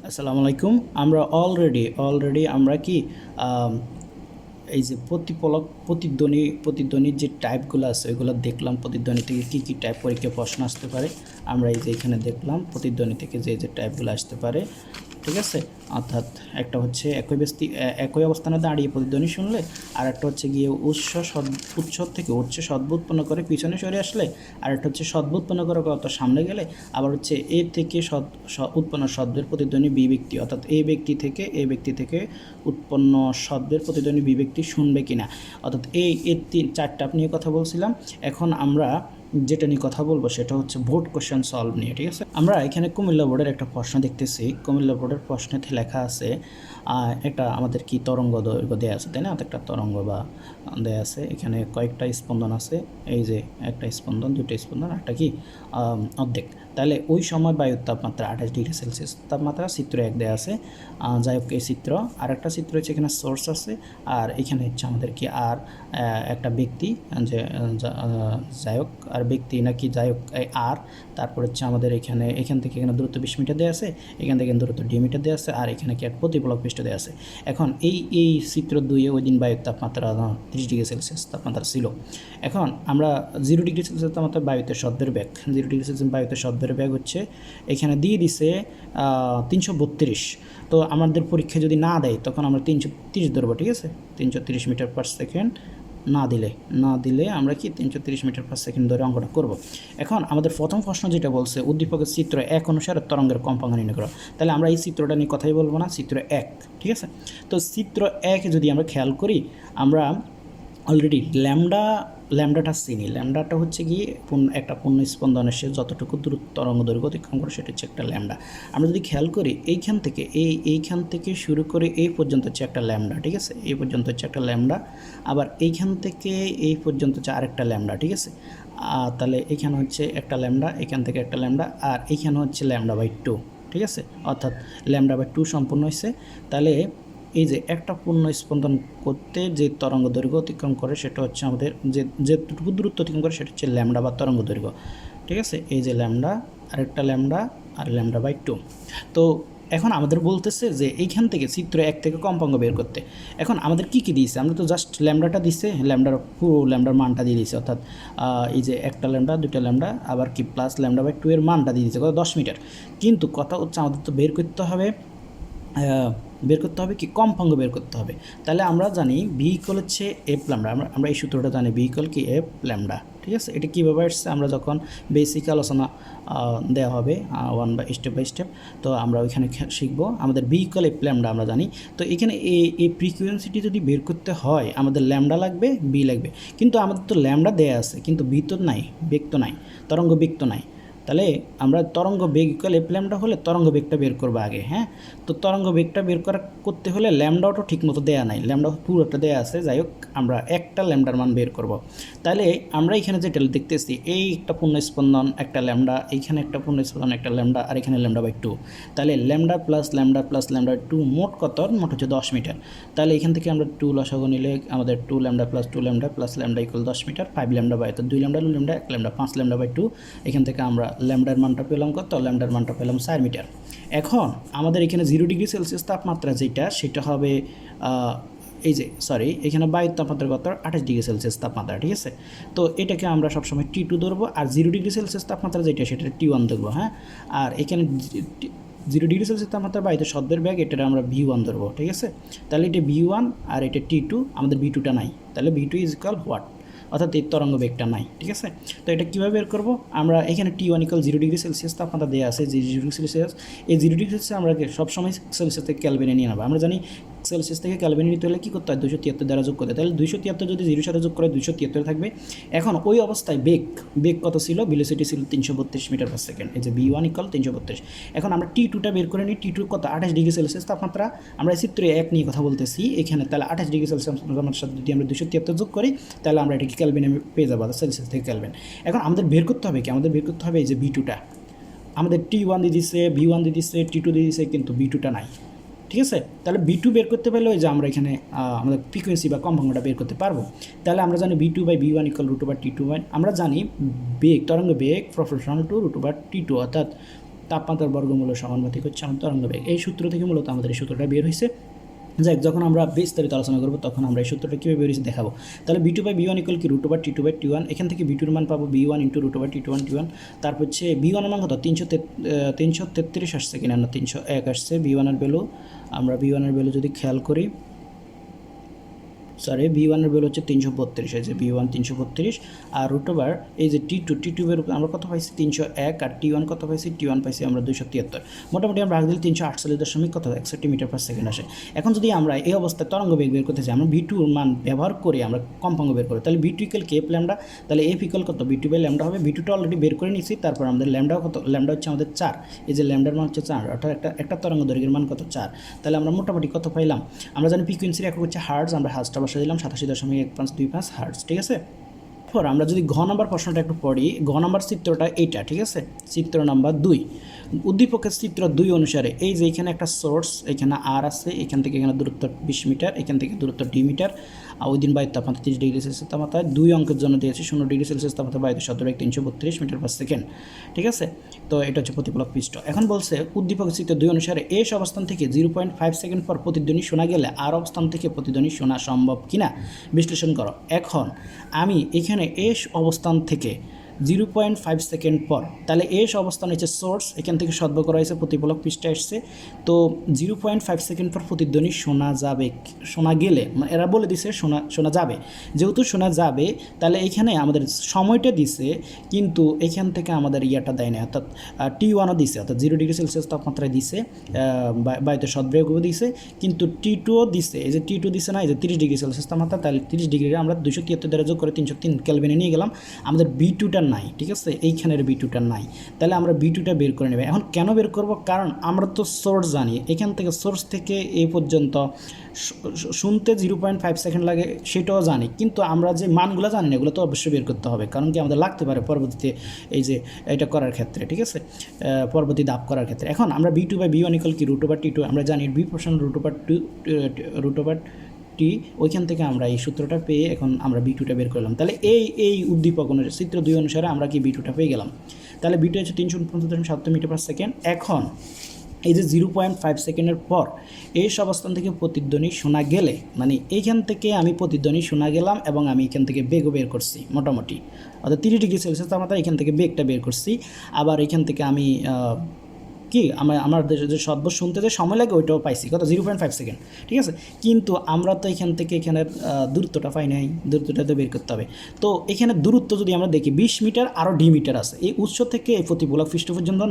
আসসালামু আলাইকুম। আমরা অলরেডি আমরা কি আম, এই যে প্রতিধ্বনির যে টাইপগুলো আছে ওইগুলো দেখলাম। প্রতিধ্বনি থেকে কী টাইপ পরীক্ষায় প্রশ্ন আসতে পারে আমরা এই যে এখানে দেখলাম। প্রতিধ্বনি থেকে যে টাইপগুলো আসতে পারে, ঠিক আছে। অর্থাৎ একটা হচ্ছে একই অবস্থানে দাঁড়িয়ে প্রতিধ্বনি শুনলে, আর একটা হচ্ছে গিয়ে উৎস থেকে শব্দ উৎপন্ন করে পিছনে সরে আসলে, আর একটা হচ্ছে শব্দ উৎপন্ন করে কত সামনে গেলে, আবার হচ্ছে এ থেকে উৎপন্ন শব্দের প্রতিধ্বনি বিব্যক্তি, অর্থাৎ এ ব্যক্তি থেকে উৎপন্ন শব্দের প্রতিধ্বনি বিব্যক্তি শুনবে কিনা। অর্থাৎ এই চারটা নিয়ে কথা বলছিলাম। এখন আমরা যেটা নিয়ে কথা বলবো সেটা হচ্ছে বোর্ড কোশ্চেন সলভ নিয়ে, ঠিক আছে। আমরা এখানে কুমিল্লা বোর্ডের একটা প্রশ্ন দেখতেছি। কুমিল্লা বোর্ডের প্রশ্নেতে লেখা আছে একটা আমাদের কি তরঙ্গ দৈর্ঘ্য দেওয়া আছে, তাই না? একটা তরঙ্গ বা দেওয়া আছে, এখানে কয়েকটা স্পন্দন আছে। এই যে একটা স্পন্দন, দুটো স্পন্দন, একটা কি অর্ধেক। তাহলে ওই সময় বায়ুর তাপমাত্রা 28°C তাপমাত্রা, চিত্র 1 দেওয়া আছে। যাই হোক, এই চিত্র আর একটা চিত্র হচ্ছে এখানে সোর্স আছে, আর এখানে হচ্ছে আমাদের কি আর একটা ব্যক্তি, যে যাই হোক আর ব্যক্তি নাকি যাই হোক আর তারপর হচ্ছে আমাদের এখান থেকে এখানে দূরত্ব 20 মিটার দেওয়া আছে, এখান থেকে দূরত্ব d মিটার দেওয়া আছে, আর এখানে কি এক প্রতিফলক পৃষ্ঠ দেওয়া আছে। এখন এই চিত্র 2-এ ওই দিন বায়ুর তাপমাত্রা 30°C তাপমাত্রা ছিল। এখন আমরা 0°C তাপমাত্রা বায়ুতে শব্দের বেগ, 0°C বায়ুতে শব্দের বেগ হচ্ছে এখানে দিয়ে দিছে 332। তো আমাদের পরীক্ষা যদি না দেয় তখন আমরা 330 ধরবো, ঠিক আছে। 330 মিটার পার সেকেন্ড না দিলে আমরা কি 330 মিটার পার সেকেন্ড ধরে অঙ্কটা করব। এখন আমাদের প্রথম প্রশ্ন যেটা বলছে উদ্দীপকের চিত্র 1 অনুসারে তরঙ্গের কম্পাঙ্ক নির্ণয় করো। তাহলে আমরা এই চিত্রটা নিয়ে কথাই বলবো না, চিত্র 1, ঠিক আছে। তো চিত্র 1 যদি আমরা খেয়াল করি, আমরা অলরেডি ল্যামডাটা চিনি। ল্যামডাটা হচ্ছে কি একটা পূর্ণ স্পন্দনের সে যতটুকু তরঙ্গ দৈর্ঘ্য অতিক্রম করে সেটা হচ্ছে একটা ল্যামডা। আমরা যদি খেয়াল করি এইখান থেকে শুরু করে এই পর্যন্ত হচ্ছে একটা ল্যামডা, ঠিক আছে। এই পর্যন্ত হচ্ছে একটা ল্যামডা, আবার এইখান থেকে এই পর্যন্ত হচ্ছে আরেকটা ল্যামডা, ঠিক আছে। তাহলে এখানে হচ্ছে একটা ল্যামডা, এখান থেকে একটা ল্যামডা, আর এইখানে হচ্ছে λ/2, ঠিক আছে। অর্থাৎ λ/2 সম্পূর্ণ হয়েছে। তাহলে এই যে একটা পূর্ণ স্পন্দন করতে যে তরঙ্গ দৈর্ঘ্য অতিক্রম করে সেটা হচ্ছে আমাদের যেটুকু দূরত্ব অতিক্রম করে সেটা হচ্ছে ল্যামডা বা তরঙ্গ দৈর্ঘ্য, ঠিক আছে। এই যে ল্যামডা, আরেকটা ল্যামডা, আর λ/2। তো এখন আমাদের বলতেছে যে এইখান থেকে চিত্র 1 থেকে কম্পাঙ্ক বের করতে। এখন আমাদের কি দিয়েছে, আমরা তো জাস্ট ল্যামডাটা দিছে, পুরো ল্যামডার মানটা দিয়ে দিয়েছে। অর্থাৎ এই যে একটা ল্যামডা, দুইটা ল্যামডা, আবার কি প্লাস λ/2 এর মানটা দিয়ে দিয়েছে কত, 10 মিটার। কিন্তু কথা হচ্ছে আমাদের তো বের করতে হবে কি কম্পাঙ্ক বের করতে হবে। তাহলে আমরা জানি ভি ইকুয়াল হচ্ছে এফ ল্যামডা। আমরা এই সূত্রটা জানি, ভি ইকুয়াল কি এফ ল্যামডা, ঠিক আছে। এটা কীভাবে আসছে আমরা যখন বেসিক আলোচনা দেওয়া হবে স্টেপ বাই স্টেপ, তো আমরা ওইখানে শিখবো। আমাদের ভি ইকুয়াল এফ ল্যামডা আমরা জানি। তো এখানে এই ফ্রিকোয়েন্সিটি যদি বের করতে হয় আমাদের ল্যামডা লাগবে, বি লাগবে। কিন্তু আমাদের তো ল্যামডা দেয়া আছে, কিন্তু বি তো নাই, বেগ তো নাই, তরঙ্গ বেগ তো নাই। তাহলে আমরা তরঙ্গ বেগ ইকুয়াল এফ ল্যামডা হলে তরঙ্গ বেগটা বের করবো আগে, হ্যাঁ। তো তরঙ্গ বেগটা বের করতে হলে ল্যামডাটা ঠিক মতো দেওয়া নাই, ল্যামডা পুরোটা দেওয়া আছে। যাই হোক, আমরা একটা ল্যামডার মান বের করব। তাহলে আমরা এখানে যেটা দেখতেছি, এই একটা পূর্ণ স্পন্দন একটা ল্যামডা, এইখানে একটা পূর্ণ স্পন্দন একটা ল্যামডা, আর এখানে λ/2। তাহলে λ+λ+λ/2 মোট কত, মোট হচ্ছে 10 মিটার। তাহলে এখান থেকে আমরা 2 লসাগু নিলে আমাদের 2λ + 2λ + λ = 10 মিটার, 5λ/, 2λ 2λ 1λ 5λ/2। এখান থেকে আমরা ল্যামডার মানটা পেলাম কত, ল্যামডার মানটা পেলাম 4 মিটার। এখন আমাদের এখানে 0°C তাপমাত্রা যেটা, সেটা হবে এই যে এখানে বায়ুর তাপমাত্রা কত, 28°C তাপমাত্রা, ঠিক আছে। তো এটাকে আমরা সবসময় T2 ধরবো, আর 0°C তাপমাত্রা যেটা সেটা T1 ধরবো, হ্যাঁ। আর এখানে 0°C তাপমাত্রা বায়ুতে শব্দের বেগ, এটা আমরা V1 ধরবো, ঠিক আছে। তাহলে এটা V1 আর এটা T2, আমাদের V2টা নাই, তাহলে V2 = হোয়াট, অর্থাৎ এই তরঙ্গ বেগটা নাই, ঠিক আছে। তো এটা কীভাবে বের করবো, আমরা এখানে T1 = 0°C তাপমাত্রা দেওয়া আছে, যে 0°C, এই 0°C আমরা সবসময় সেলসিয়াস থেকে ক্যালভিনে নিয়ে নেবো। আমরা জানি সেলসিয়াস থেকে ক্যালভিনে নিতে হলে কী করতে হয়, 273 দ্বারা যোগ করতে। তাহলে 273 যদি 0 সাথে যোগ করে 273 থাকবে। এখন ওই অবস্থায় বেগ কত ছিল, ভেলোসিটি ছিল 332 মিটার পার সেকেন্ড। এই যে V1 = 332। এখন আমরা T2টা বের করে নিই। T2 কত, 28°C তাপমাত্রা। আমরা চিত্রে 1 নিয়ে কথা বলতেছি এখানে। তাহলে 28°C তাপমাত্রার সাথে যদি আমরা 273 যোগ করি, তাহলে আমরা এটাকে ক্যালভিনে পেয়ে যাবো, সেলসিয়াস থেকে ক্যালভিন। এখন আমাদের বের করতে হবে কি, আমাদের বের করতে হবে এই যে V2টা। আমাদের T1 দিয়ে দিচ্ছে, V1 দিয়ে দিচ্ছে, T2 দিয়ে দিচ্ছে, কিন্তু V2টা নাই, ঠিক আছে। তাহলে V2 বের করতে পারলে ওই যে আমরা এখানে আমাদের ফ্রিকোয়েন্সি বা কম্পাঙ্কটা বের করতে পারবো। তাহলে আমরা জানি V2/V1 = √/T2। আমরা জানি তরঙ্গ বেগ প্রপোর্শনাল টু √/T2, অর্থাৎ তাপমাত্রার বর্গমূল সমানুপাতিক হচ্ছে আমাদের তরঙ্গ বেগ। এই সূত্র থেকে মূলত আমাদের এই সূত্রটা বের হয়েছে। যাক, যখন আমরা বিস্তারিত আলোচনা করবো তখন আমরা এই সূত্রটা কীভাবে বেরিয়েছে দেখাবো। তাহলে b2/b1 ইকুয়াল কি √T2/T1। এখান থেকে b2 এর মান পাবো b1 × √T2/T1। তারপর হচ্ছে b1 এর মান কত 333 আসছে কিনা না 301 আসছে b1 এর ভ্যালু। আমরা b1 এর ভ্যালু যদি খেয়াল করি, সরি b1 এর ভ্যালু হচ্ছে 332, এই যে b1 332 আর √ এই যে T2 এর আমরা কত পাইছি 301 আর T1 কত পাইছি T1 পাইছি আমরা 273। মোটামুটি আমরা ভাগ দিলে 348 কত 1 সেন্টিমিটার/সেকেন্ড আসে। এখন যদি আমরা এই অবস্থায় তরঙ্গ বেগ বের করতে চাই, আমরা v2 এর মান ব্যবহার করে আমরা কম্পাঙ্ক বের করি, তাহলে v2 = k ল্যামডা। তাহলে f = কত v2/λ হবে। v2 টা অলরেডি বের করে নিয়েছি। তারপর আমাদের ল্যামডা কত, ল্যামডা হচ্ছে আমাদের 4, এই যে ল্যামডার মান হচ্ছে 4, অর্থাৎ একটা তরঙ্গ দৈর্ঘ্যের মান কত 4। তাহলে আমরা মোটামুটি কত পাইলাম, আমরা জানি ফ্রিকোয়েন্সির একক হচ্ছে হার্টজ, আমরা হার্টজটা বসিয়ে দিলাম 87.1525 হার্টজ। ঠিক আছে, পর আমরা যদি ঘ নাম্বার প্রশ্নটা একটু পড়ি, ঘ নাম্বার চিত্রটা এইটা, ঠিক আছে, চিত্র নাম্বার 2। উদ্দীপকের চিত্র 2 অনুসারে এই যে এখানে একটা সোর্স, এখানে আর আছে, এখান থেকে এখানে দূরত্ব 20 মিটার, এখান থেকে দূরত্ব d মিটার, আর ওই দিন বায়ুর তাপমাত্রা 30 ডিগ্রি সেলসিয়াস তাপমাত্রায় 2 অঙ্কের জন্য দিয়েছে 0 ডিগ্রি সেলসিয়াস তাপমাত্রা, বায়ুতে শতবেগ 332 মিটার/সেকেন্ড। ঠিক আছে, তো এটা হচ্ছে প্রতিফলক পৃষ্ঠ। এখন বলছে উদ্দীপকের চিত্র 2 অনুসারে এস অবস্থান থেকে 0.5 সেকেন্ড পর প্রতিধ্বনি শোনা গেলে আর অবস্থান থেকে প্রতিধ্বনি শোনা সম্ভব কিনা বিশ্লেষণ করো। এখন আমি এখানে এস অবস্থান থেকে 0.5 সেকেন্ড পর, তাহলে এস অবস্থান হচ্ছে সোর্স, এখান থেকে সদ্য করা হয়েছে প্রতিফলক পৃষ্ঠে আসছে। তো 0.5 সেকেন্ড পর প্রতিধ্বনি শোনা যাবে, শোনা গেলে এরা বলে দিছে শোনা যাবে। যেহেতু শোনা যাবে তাহলে এখানে আমাদের সময়টা দিছে, কিন্তু এখান থেকে আমাদের ইয়াটা দেয় না, অর্থাৎ T1ও দিছে, অর্থাৎ 0 ডিগ্রি সেলসিয়াস তাপমাত্রায় দিছে, বায়ুতে সদ্বেগও দিছে, কিন্তু T2ও দিছে। এই যে T2 দিছে না, এই যে 30 ডিগ্রি সেলসিয়াস তাপমাত্রা, তাহলে 30 ডিগ্রিরে আমরা 273 দ্বারা যোগ করে 303 কেলভিনে নিয়ে গেলাম। আমাদের B2টা নাই, ঠিক আছে, এইখানের B2টা নাই। তাহলে আমরা B2টা বের করে নেব। এখন কেন বের করব, কারণ আমরা তো সোর্স জানি, এখান থেকে সোর্স থেকে এই পর্যন্ত শুনতে 0.5 সেকেন্ড লাগে সেটাও জানি, কিন্তু আমরা যে মানগুলো জানি না এগুলো তো অবশ্যই বের করতে হবে, কারণ কি আমাদের লাগতে পারে পরবর্তীতে এই যে এটা করার ক্ষেত্রে, ঠিক আছে, পরবর্তী ধাপ করার ক্ষেত্রে। এখন আমরা b2/b1 = কি √T2, আমরা জানি b প্রশ্ন √T, ওইখান থেকে আমরা এই সূত্রটা পেয়ে এখন আমরা b2টা বের করলাম। তাহলে এই উদ্দীপক অনুসারে চিত্র 2 অনুসারে আমরা কি b2টা পেয়ে গেলাম। তাহলে b2 হচ্ছে 349.7 মিটার/সেকেন্ড। এখন এই যে 0.5 সেকেন্ডের পর এই অবস্থান থেকে প্রতিধ্বনি শোনা গেলে, মানে এইখান থেকে আমি প্রতিধ্বনি শোনা গেলাম এবং আমি এখান থেকে বেগও বের করছি মোটামুটি, অর্থাৎ 30 ডিগ্রি সেলসিয়াস তাপমাত্রা, এখান থেকে বেগটা বের করছি। আবার এখান থেকে আমি কি আমার যে সদ্য শুনতে যে সময় লাগে ওইটাও পাইছি, কত 0.5 সেকেন্ড, ঠিক আছে। কিন্তু আমরা তো এখান থেকে এখানের দূরত্বটা পাই নাই, দূরত্বটা তো বের করতে হবে। তো এখানে দূরত্ব যদি আমরা দেখি 20 মিটার আরও d মিটার আছে, এই উৎস থেকে এই প্রতিফলক পৃষ্ঠ পর্যন্ত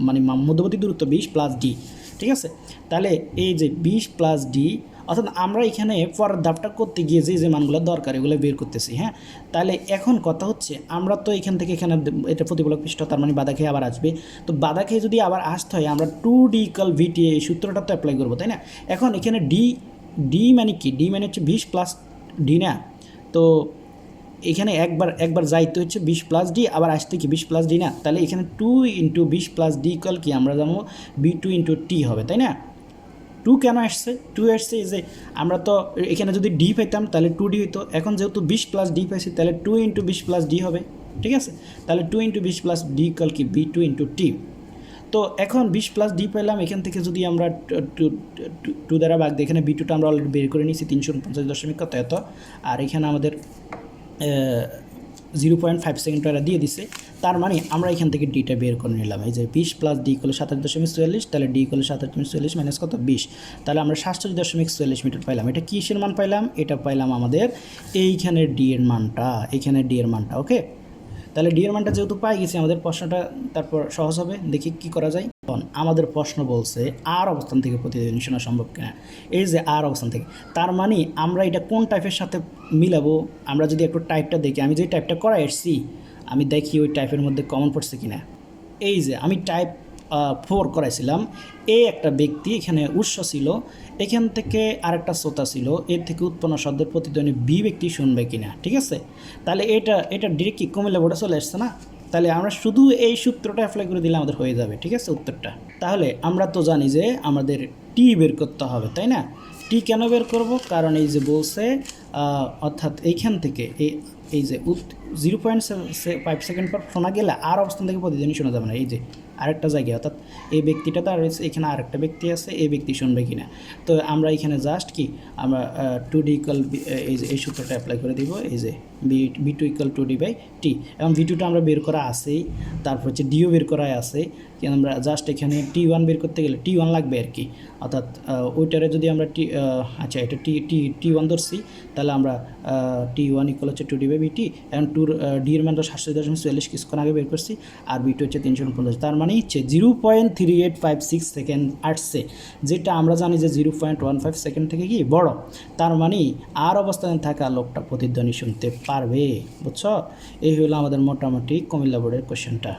মানে মধ্যবর্তী দূরত্ব 20 + d, ঠিক আছে। তাহলে এই যে 20 + d, অর্থাৎ আমরা এখানে পরের ধাপটা করতে গিয়ে যে মানগুলো দরকার এগুলো বের করতেছি। হ্যাঁ, তাহলে এখন কথা হচ্ছে আমরা তো এখান থেকে এখানে এটা প্রতিফলক পৃষ্ঠ, তার মানে বাধা খেয়ে আবার আসবে। তো বাধা খেয়ে যদি আবার আসতে হয় আমরা 2d = vt এই সূত্রটা তো অ্যাপ্লাই করবো, তাই না। এখন এখানে d মানে কি, d মানে হচ্ছে 20 + d না। তো এখানে একবার যাইতে হচ্ছে 20 + d, আবার আসতে কি 20 + d না। তাহলে এখানে 2 × 20 + d = কি, আমরা জানো b2 × t হবে, তাই না। 2 কেন আসছে, 2 আসছে এই যে আমরা তো এখানে যদি d পেতাম তাহলে 2d হইতো। এখন যেহেতু 20 + d পাইছি তাহলে 2 × 20 + d হবে, ঠিক আছে। তাহলে 2 × 20 + d = কি b2 × t। তো এখন 20 + d পেলাম, এখান থেকে যদি আমরা 2 দ্বারা ভাগ দিই, এখানে b2টা আমরা অলরেডি বের করে নিয়েছি 349 কত এত, আর এখানে আমাদের 0.5 সেকেন্ড দিয়ে দিছে। তার মানে আমরা এখান থেকে ডিটা বের করে নিলাম, এই যে 20 + d = 27.44, তাহলে d = 27.44 মাইনাস কত 20, তাহলে আমরা 67.44 মিটার পাইলাম। এটা কিসের মান পাইলাম, এটা পাইলাম আমাদের এইখানের d এর মানটা, এইখানে d এর মানটা। ওকে, তাহলে d এর মানটা যেহেতু পাই গেছি আমাদের প্রশ্নটা তারপর সহজ হবে। দেখি কি করা যায়। আমাদের প্রশ্ন বলছে আর অবস্থান থেকে প্রতিধ্বনি শোনা সম্ভব কিনা, এই যে আর অবস্থান থেকে, তার মানে আমরা এটা কোন টাইপের সাথে মিলাবো। আমরা যদি একটু টাইপটা দেখি, আমি যে টাইপটা করা এসছি আমি দেখি ওই টাইপের মধ্যে কমন পড়ছে কিনা। এই যে আমি টাইপ 4 করাইছিলাম, এই একটা ব্যক্তি এখানে উৎস ছিল, এখান থেকে আরেকটা শ্রোতা ছিল, এর থেকে উৎপন্ন শব্দের প্রতিধ্বনি বি ব্যক্তি শুনবে কিনা, ঠিক আছে। তাহলে এটা ডিরেক্ট কি কুমিল্লা বোর্ডে চলে আসছে না, তাহলে আমরা শুধু এই সূত্রটা অ্যাপ্লাই করে দিলে আমাদের হয়ে যাবে, ঠিক আছে উত্তরটা। তাহলে আমরা তো জানি যে আমাদের টি বের করতে হবে, তাই না। টি কেন বের করব, কারণ এই যে বলছে অর্থাৎ এইখান থেকে এই যে 0.5 সেকেন্ড পর শোনা গেলে আর অবস্থান থেকে প্রতিধ্বনি শোনা যাবে না, এই যে আরেকটা জায়গায়, অর্থাৎ এই ব্যক্তিটা তার রয়েছে, এখানে আরেকটা ব্যক্তি আছে, এই ব্যক্তি শুনবে কিনা। তো আমরা এখানে জাস্ট কি আমরা 2D ইকুয়াল এই সূত্রটা অ্যাপ্লাই করে দিব, এই যে B2 ইকুয়াল 2D/T, এবং V2টা আমরা বের করা আছেই, তারপর হচ্ছে ডিও বের করা আছে, আমরা জাস্ট এখানে T1 বের করতে গেলে T1 লাগবে আর কি, অর্থাৎ ওইটারে যদি আমরা আচ্ছা এটা T1 ধরছি, তাহলে আমরা T1 ইকুয়াল হচ্ছে 2D/BT, এবং ডি এর মানটা 7.44 কিছুক্ষণ আগে বের করছি, আর B2 হচ্ছে 350, তার মানে হচ্ছে 0.3856 সেকেন্ড আসছে, যেটা আমরা জানি যে 0.15 সেকেন্ড থেকে কি বড়, তার মানে আর অবস্থানে থাকা লোকটা প্রতিধ্বনি শুনতে পারবে। বুঝছো? এই হলো আমাদের মোটামুটি কুমিল্লা বোর্ডের কোশ্চেনটা।